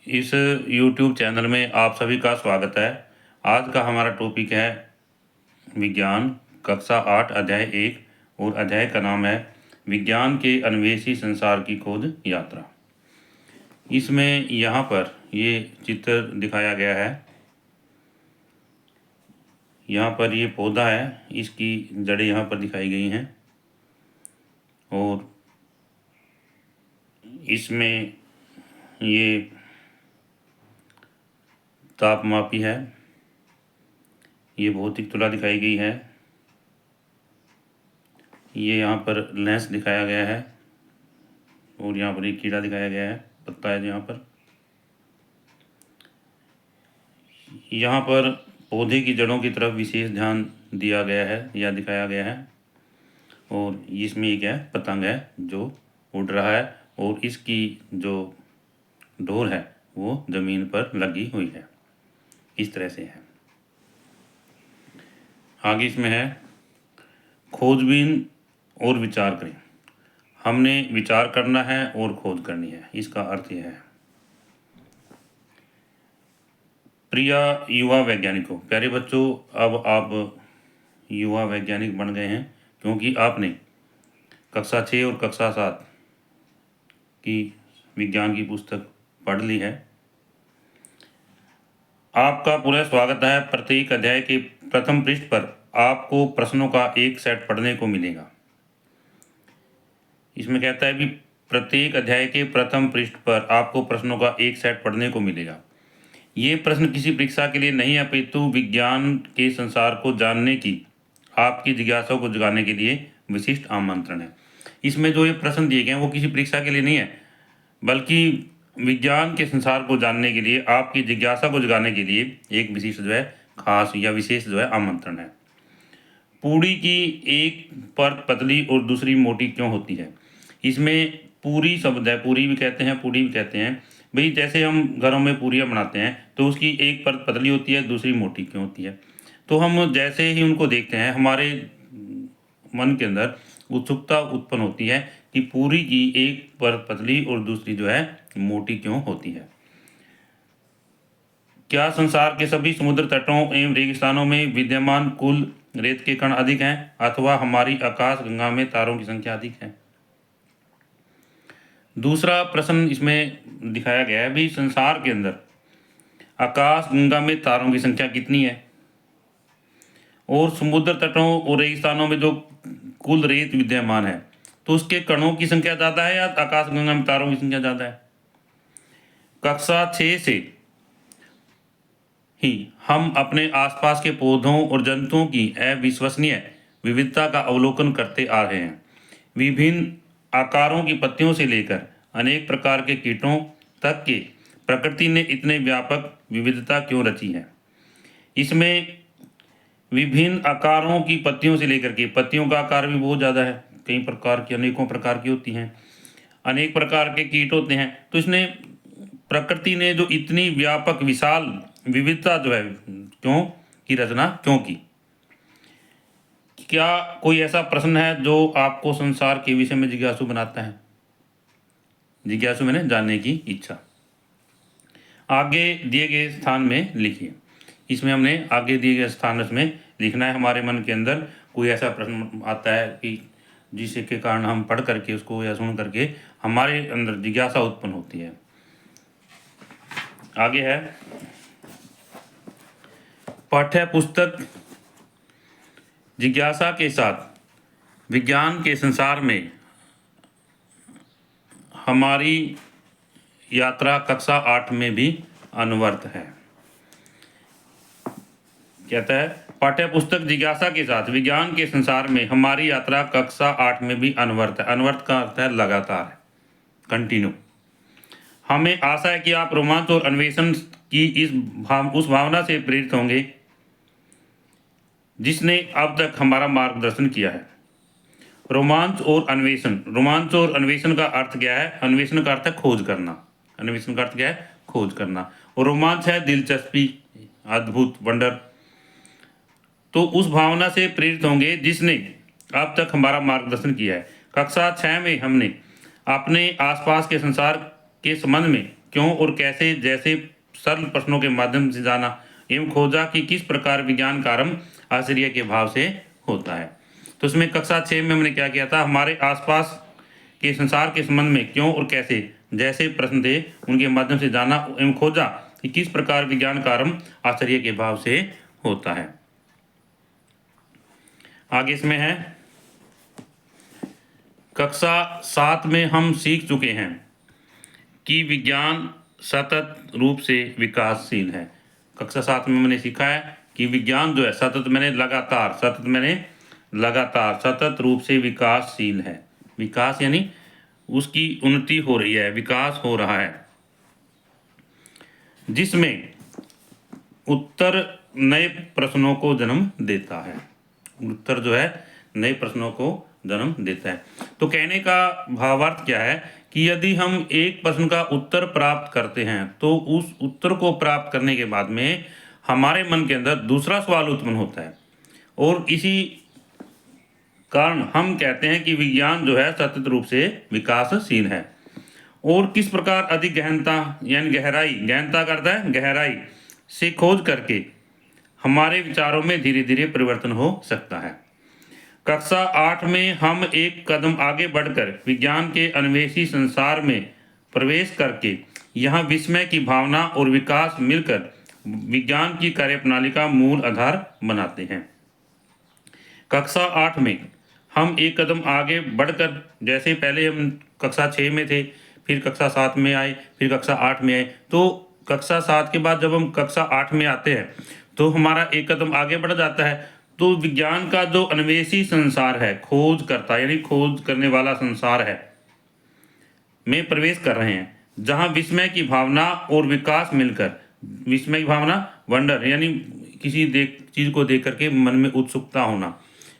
इस YouTube channel में आप सभी का स्वागत है। आज का हमारा टॉपिक है विज्ञान, कक्षा 8 अध्याय 1 और अध्याय का नाम है विज्ञान के अन्वेषी संसार की खोज यात्रा। इसमें यहाँ पर ये चित्र दिखाया गया है। यहाँ पर ये पौधा है, इसकी जड़ें यहाँ पर दिखाई गई हैं और इसमें ये तापमापी है, ये भौतिक तुला दिखाई गई है, ये यहाँ पर लेंस दिखाया गया है और यहाँ पर एक कीड़ा दिखाया गया है, पत्ता है यहाँ पर। यहाँ पर पौधे की जड़ों की तरफ विशेष ध्यान दिया गया है या दिखाया गया है और इसमें एक है पतंग है जो उड़ रहा है और इसकी जो डोर है वो ज़मीन पर लगी हुई है। इस तरह से है। आगे इसमें है खोजबीन और विचार करें। हमने विचार करना है और खोज करनी है। इसका अर्थ यह है, प्रिय युवा वैज्ञानिकों, प्यारे बच्चों, अब आप युवा वैज्ञानिक बन गए हैं क्योंकि आपने कक्षा 6 और कक्षा 7 की विज्ञान की पुस्तक पढ़ ली है। आपका पूरा स्वागत है। प्रत्येक अध्याय के प्रथम पृष्ठ पर आपको प्रश्नों का एक सेट पढ़ने को मिलेगा। इसमें कहता है कि प्रत्येक अध्याय के प्रथम पृष्ठ पर आपको प्रश्नों का एक सेट पढ़ने को मिलेगा। ये प्रश्न किसी परीक्षा के लिए नहीं अपितु विज्ञान के संसार को जानने की आपकी जिज्ञासा को जगाने के लिए विशिष्ट आमंत्रण है। इसमें जो ये प्रश्न दिए गए हैं वो किसी परीक्षा के लिए नहीं है, बल्कि विज्ञान के संसार को जानने के लिए, आपकी जिज्ञासा को जगाने के लिए एक विशिष्ट जो है खास या विशेष जो है आमंत्रण है। पूड़ी की एक परत पतली और दूसरी मोटी क्यों होती है? इसमें पूरी शब्द है, पूरी भी कहते हैं, पूड़ी भी कहते हैं। भाई जैसे हम घरों में पूरियाँ बनाते हैं तो उसकी एक परत पतली होती है, दूसरी मोटी क्यों होती है? तो हम जैसे ही उनको देखते हैं हमारे मन के अंदर उत्सुकता उत्पन्न होती है कि पूरी की एक परत पतली और दूसरी जो है मोटी क्यों होती है। क्या संसार के सभी समुद्र तटों एवं रेगिस्तानों में विद्यमान कुल रेत के कण अधिक हैं अथवा हमारी आकाश गंगा में तारों की संख्या अधिक है? दूसरा प्रश्न इसमें दिखाया गया है, भी संसार के अंदर आकाश गंगा में तारों की संख्या कितनी है और समुद्र तटों और रेगिस्तानों में जो कुल रेत विद्यमान है तो उसके कणों की संख्या ज़्यादा है या आकाश गंगा में तारों की संख्या ज़्यादा है? कक्षा 6 से ही हम अपने आसपास के पौधों और जंतुओं की अविश्वसनीय विविधता का अवलोकन करते आ रहे हैं। विभिन्न आकारों की पत्तियों से लेकर अनेक प्रकार के कीटों तक के प्रकृति ने इतने व्यापक विविधता क्यों रची है? इसमें विभिन्न आकारों की पत्तियों से लेकर के, पत्तियों का आकार भी बहुत ज़्यादा है, कई प्रकार की, अनेकों प्रकार की होती हैं, अनेक प्रकार के कीट होते हैं। तो इसने प्रकृति ने जो इतनी व्यापक विशाल विविधता जो है क्यों की रचना क्यों की? क्या कोई ऐसा प्रश्न है जो आपको संसार के विषय में जिज्ञासु बनाता है? जिज्ञासु मैंने जानने की इच्छा। आगे दिए गए स्थान में लिखिए। इसमें हमने आगे दिए गए स्थान में लिखना है। हमारे मन के अंदर कोई ऐसा प्रश्न आता है कि जिसके कारण हम पढ़ करके उसको या सुन करके हमारे अंदर जिज्ञासा उत्पन्न होती है। आगे है पाठ्य पुस्तक जिज्ञासा के साथ विज्ञान के संसार में हमारी यात्रा कक्षा 8 में भी अनवर्त है। कहता है पाठ्य पुस्तक जिज्ञासा के साथ विज्ञान के संसार में हमारी यात्रा कक्षा 8 में भी अनवर्त है। अनवर्त का अर्थ है लगातार, कंटिन्यू। हमें आशा है कि आप रोमांच और अन्वेषण की उस भावना से प्रेरित होंगे जिसने अब तक हमारा मार्गदर्शन किया है। रोमांच और अन्वेषण, रोमांच और अन्वेषण का अर्थ क्या है? अन्वेषण का अर्थ है खोज करना, अन्वेषण का अर्थ क्या है? खोज करना। और रोमांच है दिलचस्पी, अद्भुत, वंडर। तो उस भावना से प्रेरित होंगे जिसने अब तक हमारा मार्गदर्शन किया है। कक्षा 6 में हमने अपने आसपास के संसार के संबंध में क्यों और कैसे जैसे सरल प्रश्नों के माध्यम से जाना एवं खोजा कि किस प्रकार विज्ञान का आरंभ आश्चर्य के भाव से होता है। तो इसमें कक्षा 6 में हमने क्या किया था, हमारे आसपास के संसार के संबंध में क्यों और कैसे जैसे प्रश्न थे उनके माध्यम से जाना एवं खोजा कि किस प्रकार विज्ञान का आरंभ आश्चर्य के भाव से होता है। आगे इसमें है, कक्षा 7 में हम सीख चुके हैं कि विज्ञान सतत रूप से विकासशील है। कक्षा 7 में मैंने सीखा है कि विज्ञान जो है सतत सतत रूप से विकासशील है। विकास यानी उसकी उन्नति हो रही है, विकास हो रहा है, जिसमें उत्तर नए प्रश्नों को जन्म देता है। उत्तर जो है नए प्रश्नों को जन्म देता है। तो कहने का भावार्थ क्या है कि यदि हम एक प्रश्न का उत्तर प्राप्त करते हैं तो उस उत्तर को प्राप्त करने के बाद में हमारे मन के अंदर दूसरा सवाल उत्पन्न होता है, और इसी कारण हम कहते हैं कि विज्ञान जो है सतत रूप से विकासशील है। और किस प्रकार अधिक गहनता यानी गहनता करता है गहराई से खोज करके हमारे विचारों में धीरे धीरे परिवर्तन हो सकता है। कक्षा 8 में हम एक कदम आगे बढ़कर विज्ञान के अन्वेषी संसार में प्रवेश करके यहाँ विस्मय की भावना और विकास मिलकर विज्ञान की कार्यप्रणाली का मूल आधार बनाते हैं। कक्षा 8 में हम एक कदम आगे बढ़कर, जैसे पहले हम कक्षा 6 में थे, फिर कक्षा 7 में आए, फिर कक्षा 8 में आए, तो कक्षा 7 के बाद जब हम कक्षा 8 में आते हैं तो हमारा एक कदम आगे बढ़ जाता है। तो विज्ञान का जो अन्वेषी संसार है, खोज करता यानी खोज करने वाला संसार है में प्रवेश कर रहे हैं, जहाँ विस्मय की भावना और विकास मिलकर, विस्मय की भावना वंडर यानी किसी चीज़ को देख करके मन में उत्सुकता होना,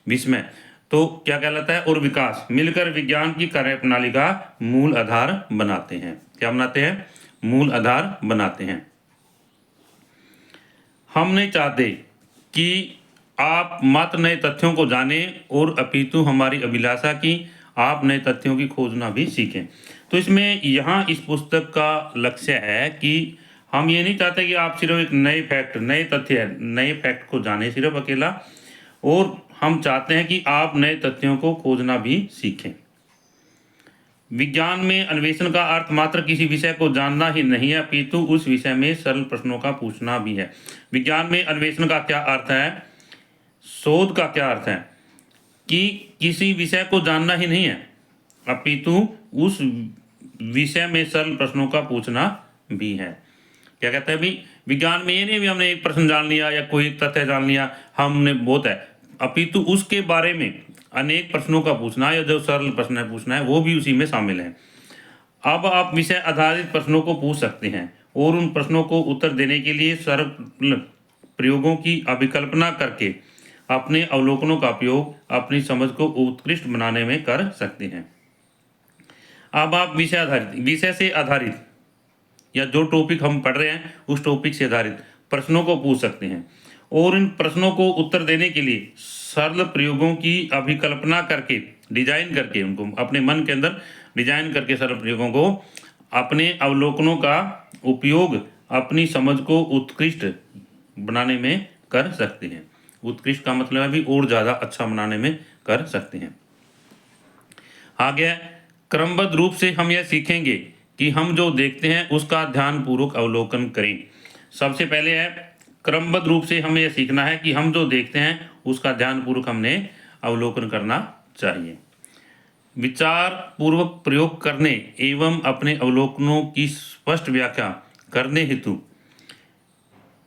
विस्मय, तो क्या कहलाता है, और विकास मिलकर विज्ञान की कार्यप्रणाली का मूल आधार बनाते हैं। क्या बनाते हैं? मूल आधार बनाते हैं। हम नहीं चाहते कि आप मात्र नए तथ्यों को जानें और अपितु हमारी अभिलाषा की आप नए तथ्यों की खोजना भी सीखें। तो इसमें यहाँ इस पुस्तक का लक्ष्य है कि हम ये नहीं चाहते कि आप सिर्फ एक नए तथ्य नए फैक्ट को जानें सिर्फ अकेला, और हम चाहते हैं कि आप नए तथ्यों को खोजना भी सीखें। विज्ञान में अन्वेषण का अर्थ मात्र किसी विषय को जानना ही नहीं है, अपितु उस विषय में सरल प्रश्नों का पूछना भी है। विज्ञान में अन्वेषण का क्या अर्थ है, शोध का क्या अर्थ है कि किसी विषय को जानना ही नहीं है, अपितु उस विषय में सरल प्रश्नों का पूछना भी है। क्या कहते हैं भी, विज्ञान में ये नहीं भी हमने एक प्रश्न जान लिया या कोई तथ्य जान लिया हमने बहुत है, अपितु उसके बारे में अनेक प्रश्नों का पूछना या जो सरल प्रश्न है पूछना है वो भी उसी में शामिल है। अब आप विषय आधारित प्रश्नों को पूछ सकते हैं और उन प्रश्नों को उत्तर देने के लिए सरल प्रयोगों की अभिकल्पना करके अपने अवलोकनों का उपयोग अपनी समझ को उत्कृष्ट बनाने में कर सकते हैं। अब आप विषय से आधारित या जो टॉपिक हम पढ़ रहे हैं उस टॉपिक से आधारित प्रश्नों को पूछ सकते हैं, और इन प्रश्नों को उत्तर देने के लिए सरल प्रयोगों की अभिकल्पना करके डिजाइन करके उनको अपने मन के अंदर डिजाइन करके सरल प्रयोगों को अपने अवलोकनों का उपयोग अपनी समझ को उत्कृष्ट बनाने में कर सकते हैं। उत्कृष्ट का मतलब है भी और ज़्यादा अच्छा बनाने में कर सकते हैं। आगे क्रमबद्ध रूप से हम यह सीखेंगे कि हम जो देखते हैं उसका ध्यानपूर्वक अवलोकन करें। सबसे पहले है क्रमबद्ध रूप से हमें यह सीखना है कि हम जो देखते हैं उसका ध्यानपूर्वक हमने अवलोकन करना चाहिए। विचार पूर्वक प्रयोग करने एवं अपने अवलोकनों की स्पष्ट व्याख्या करने हेतु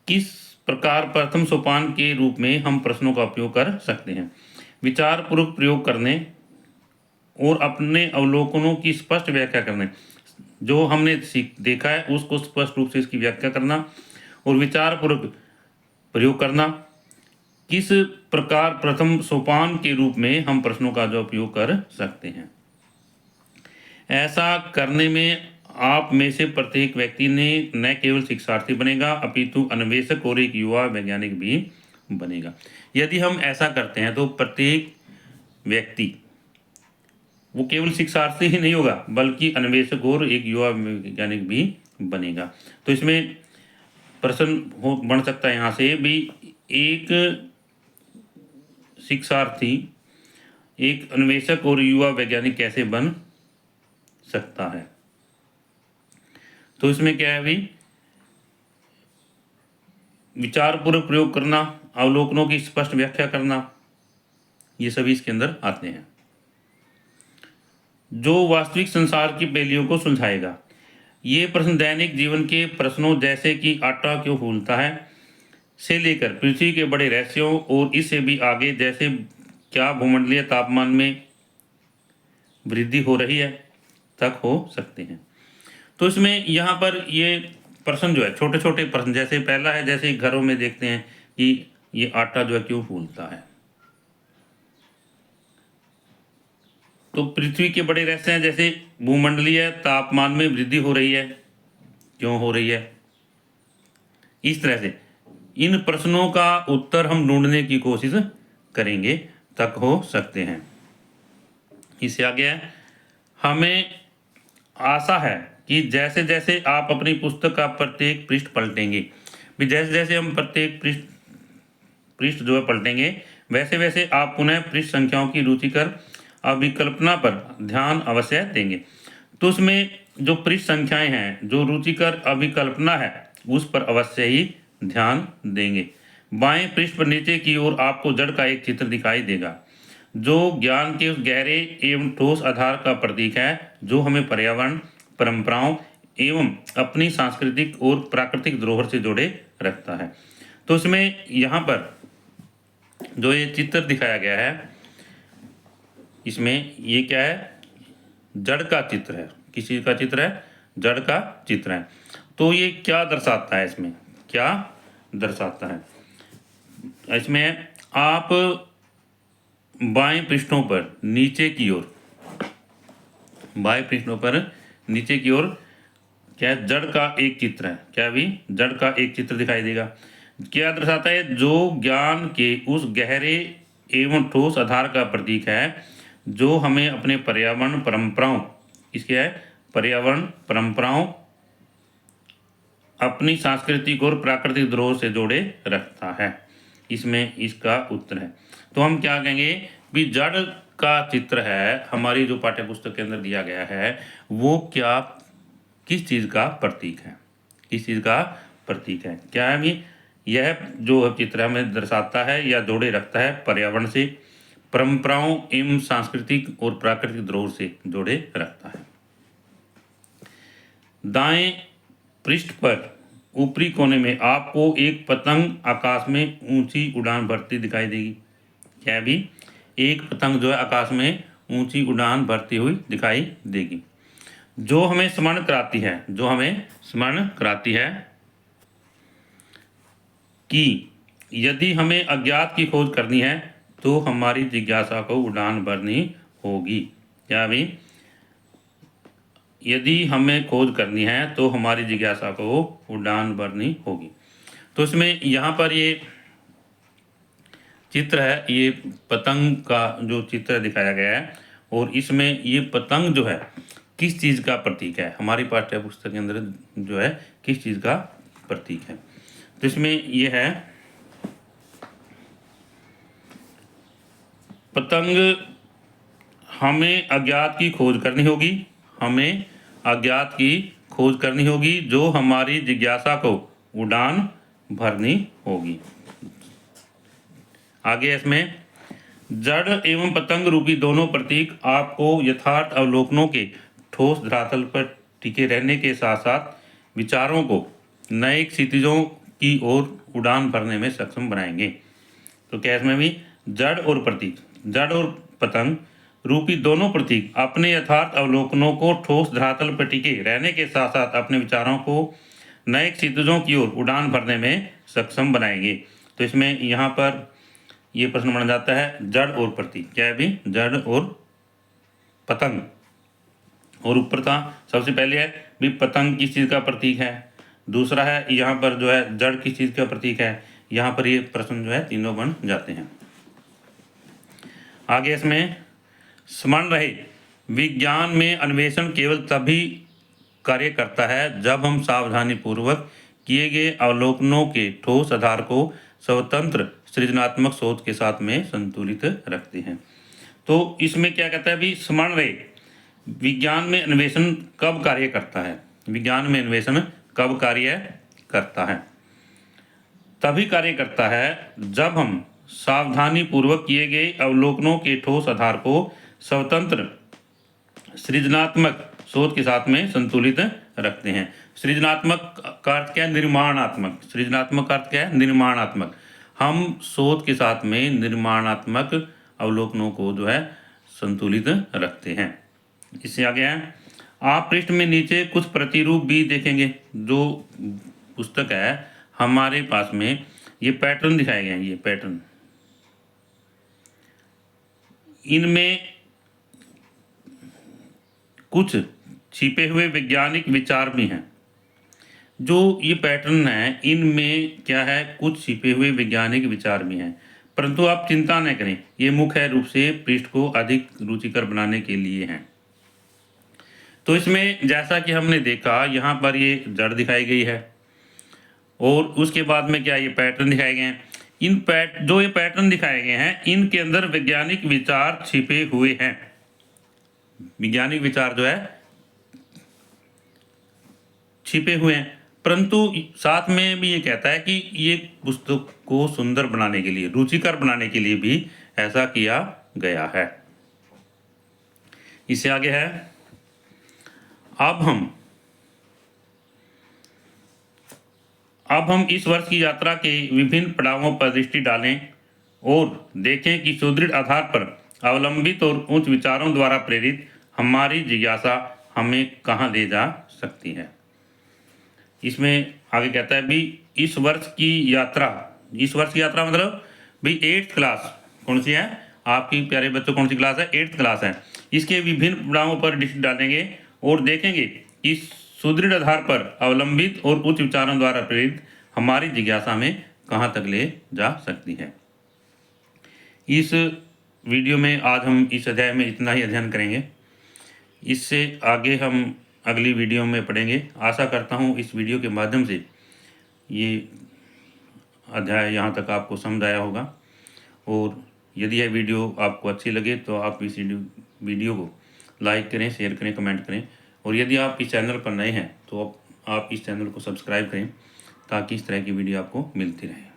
किस प्रकार प्रथम सोपान के रूप में हम प्रश्नों का उपयोग कर सकते हैं। विचार पूर्वक प्रयोग करने और अपने अवलोकनों की स्पष्ट व्याख्या करने, जो हमने देखा है उसको स्पष्ट रूप से इसकी व्याख्या करना और विचार पूर्वक प्रयोग करना। किस प्रकार प्रथम सोपान के रूप में हम प्रश्नों का जो उपयोग कर सकते हैं। ऐसा करने में आप में से प्रत्येक व्यक्ति ने न केवल शिक्षार्थी बनेगा अपितु अन्वेषक और एक युवा वैज्ञानिक भी बनेगा। यदि हम ऐसा करते हैं तो प्रत्येक व्यक्ति वो केवल शिक्षार्थी ही नहीं होगा बल्कि अन्वेषक और एक युवा वैज्ञानिक भी बनेगा। तो इसमें प्रश्न बन सकता है यहाँ से भी, एक शिक्षार्थी एक अन्वेषक और युवा वैज्ञानिक कैसे बन सकता है। तो इसमें क्या है भाई, विचारपूर्वक प्रयोग करना, अवलोकनों की स्पष्ट व्याख्या करना, ये सभी इसके अंदर आते हैं। जो वास्तविक संसार की पहेलियों को सुलझाएगा। ये प्रश्न दैनिक जीवन के प्रश्नों जैसे कि आटा क्यों फूलता है से लेकर पृथ्वी के बड़े रहस्यों और इससे भी आगे जैसे क्या भूमंडलीय तापमान में वृद्धि हो रही है तक हो सकते हैं। तो इसमें यहाँ पर ये प्रश्न जो है, छोटे छोटे प्रश्न, जैसे पहला है, जैसे घरों में देखते हैं कि ये आटा जो है क्यों फूलता है, तो पृथ्वी के बड़े रहस्य हैं, जैसे भूमंडलीय तापमान में वृद्धि हो रही है, क्यों हो रही है। इस तरह से इन प्रश्नों का उत्तर हम ढूंढने की कोशिश करेंगे तक हो सकते हैं। इससे आगे है, हमें आशा है कि जैसे जैसे आप अपनी पुस्तक का प्रत्येक पृष्ठ पलटेंगे, भी जैसे जैसे हम प्रत्येक पृष्ठ जो है पलटेंगे, वैसे वैसे आप पुनः पृष्ठ संख्याओं की रुचिकर अभिकल्पना पर ध्यान अवश्य देंगे। तो उसमें जो पृष्ठ संख्याएं हैं, जो रुचिकर अभिकल्पना है, उस पर अवश्य ही ध्यान देंगे। बाएं पृष्ठ पर नीचे की ओर आपको जड़ का एक चित्र दिखाई देगा, जो ज्ञान के उस गहरे एवं ठोस आधार का प्रतीक है जो हमें पर्यावरण, परंपराओं एवं अपनी सांस्कृतिक और प्राकृतिक धरोहर से जोड़े रखता है। तो इसमें यहाँ पर जो ये चित्र दिखाया गया है, इसमें ये क्या है, जड़ का चित्र है। किस चीज़ का चित्र है? जड़ का चित्र है। तो ये क्या दर्शाता है, इसमें क्या दर्शाता है? इसमें आप बाएं पृष्ठों पर नीचे की ओर, बाएं पृष्ठों पर नीचे की ओर क्या है, जड़ का एक चित्र है। क्या भी? जड़ का एक चित्र दिखाई देगा। क्या दर्शाता है? जो ज्ञान के उस गहरे एवं ठोस आधार का प्रतीक है जो हमें अपने पर्यावरण, परंपराओं, इसके है पर्यावरण, परंपराओं, अपनी सांस्कृतिक और प्राकृतिक धरोहर से जोड़े रखता है। इसमें इसका उत्तर है। तो हम क्या कहेंगे भी, जड़ का चित्र है हमारी जो पाठ्य पुस्तक के अंदर दिया गया है, वो क्या, किस चीज़ का प्रतीक है, किस चीज़ का प्रतीक है? क्या है भी, यह जो चित्र हमें दर्शाता है या जोड़े रखता है पर्यावरण से, परंपराओं एवं सांस्कृतिक और प्राकृतिक धरोहर से जोड़े रखता है। दाएं पृष्ठ पर ऊपरी कोने में आपको एक पतंग आकाश में ऊंची उड़ान भरती दिखाई देगी। क्या भी? एक पतंग जो है आकाश में ऊंची उड़ान भरती हुई दिखाई देगी, जो हमें स्मरण कराती है, जो हमें स्मरण कराती है कि यदि हमें अज्ञात की खोज करनी है तो हमारी जिज्ञासा को उड़ान भरनी होगी। क्या भी? यदि हमें खोज करनी है तो हमारी जिज्ञासा को उड़ान भरनी होगी। तो इसमें यहाँ पर ये चित्र है, ये पतंग का जो चित्र दिखाया गया है, और इसमें ये पतंग जो है किस चीज़ का प्रतीक है, हमारी पाठ्य पुस्तक के अंदर जो है किस चीज़ का प्रतीक है। तो इसमें ये है, पतंग हमें अज्ञात की खोज करनी होगी, हमें अज्ञात की खोज करनी होगी, जो हमारी जिज्ञासा को उड़ान भरनी होगी। आगे इसमें जड़ एवं पतंग रूपी दोनों प्रतीक आपको यथार्थ अवलोकनों के ठोस धरातल पर टिके रहने के साथ साथ विचारों को नए क्षितिजों की ओर उड़ान भरने में सक्षम बनाएंगे। तो क्या इसमें भी जड़ और प्रतीक, जड़ और पतंग रूपी दोनों प्रतीक अपने यथार्थ अवलोकनों को ठोस धरातल पर टिके रहने के साथ साथ अपने विचारों को नए क्षितिजों की ओर उड़ान भरने में सक्षम बनाएंगे। तो इसमें यहाँ पर ये प्रश्न बन जाता है, जड़ और प्रतीक। क्या है भी? जड़ और पतंग। और ऊपर था सबसे पहले है भी पतंग किस चीज़ का प्रतीक है, दूसरा है यहाँ पर जो है जड़ किस चीज़ का प्रतीक है। यहाँ पर ये प्रश्न जो है तीनों बन जाते हैं। आगे इसमें स्मरण रहे, विज्ञान में अन्वेषण केवल तभी कार्य करता है जब हम सावधानीपूर्वक किए गए अवलोकनों के ठोस आधार को स्वतंत्र सृजनात्मक सोच के साथ में संतुलित रखते हैं। तो इसमें क्या कहता है, अभी स्मरण रहे, विज्ञान में अन्वेषण कब कार्य करता है? विज्ञान में अन्वेषण कब कार्य करता है? तभी कार्य करता है जब हम सावधानीपूर्वक किए गए अवलोकनों के ठोस आधार को स्वतंत्र सृजनात्मक सोच के साथ में संतुलित रखते हैं। सृजनात्मक का अर्थ क्या है? निर्माणात्मक। सृजनात्मक का अर्थ क्या है? निर्माणात्मक। हम सोच के साथ में निर्माणात्मक अवलोकनों को जो है संतुलित रखते हैं। इससे आगे है, आप पृष्ठ में नीचे कुछ प्रतिरूप भी देखेंगे। जो पुस्तक है हमारे पास में, ये पैटर्न दिखाए गए हैं। ये पैटर्न, इनमें कुछ छिपे हुए वैज्ञानिक विचार भी हैं। जो ये पैटर्न है इनमें क्या है, कुछ छिपे हुए वैज्ञानिक विचार भी हैं, परंतु आप चिंता न करें, ये मुख्य रूप से पृष्ठ को अधिक रुचिकर बनाने के लिए हैं। तो इसमें जैसा कि हमने देखा, यहाँ पर ये जड़ दिखाई गई है और उसके बाद में क्या, ये पैटर्न दिखाए गए हैं। जो ये पैटर्न दिखाए गए हैं इनके अंदर वैज्ञानिक विचार छिपे हुए हैं। वैज्ञानिक विचार जो है छिपे हुए हैं, परंतु साथ में भी ये कहता है कि ये पुस्तक को सुंदर बनाने के लिए, रुचिकर बनाने के लिए भी ऐसा किया गया है। इससे आगे है, अब हम इस वर्ष की यात्रा के विभिन्न पड़ावों पर दृष्टि डालें और देखें कि सुदृढ़ आधार पर अवलंबित और उच्च विचारों द्वारा प्रेरित हमारी जिज्ञासा हमें कहाँ ले जा सकती है। इसमें आगे कहता है भी इस वर्ष की यात्रा मतलब भी 8th क्लास कौन सी है आपकी प्यारे बच्चों, कौन सी क्लास है? 8th क्लास है। इसके विभिन्न पड़ावों पर दृष्टि डालेंगे और देखेंगे कि सुदृढ़ आधार पर अवलंबित और उच्च विचारों द्वारा प्रेरित हमारी जिज्ञासा में कहाँ तक ले जा सकती है। इस वीडियो में आज हम इस अध्याय में इतना ही अध्ययन करेंगे। इससे आगे हम अगली वीडियो में पढ़ेंगे। आशा करता हूँ इस वीडियो के माध्यम से ये अध्याय यहाँ तक आपको समझ आया होगा, और यदि यह वीडियो आपको अच्छी लगे तो आप इस वीडियो को लाइक करें, शेयर करें, कमेंट करें, और यदि आप इस चैनल पर नए हैं तो आप इस चैनल को सब्सक्राइब करें ताकि इस तरह की वीडियो आपको मिलती रहे।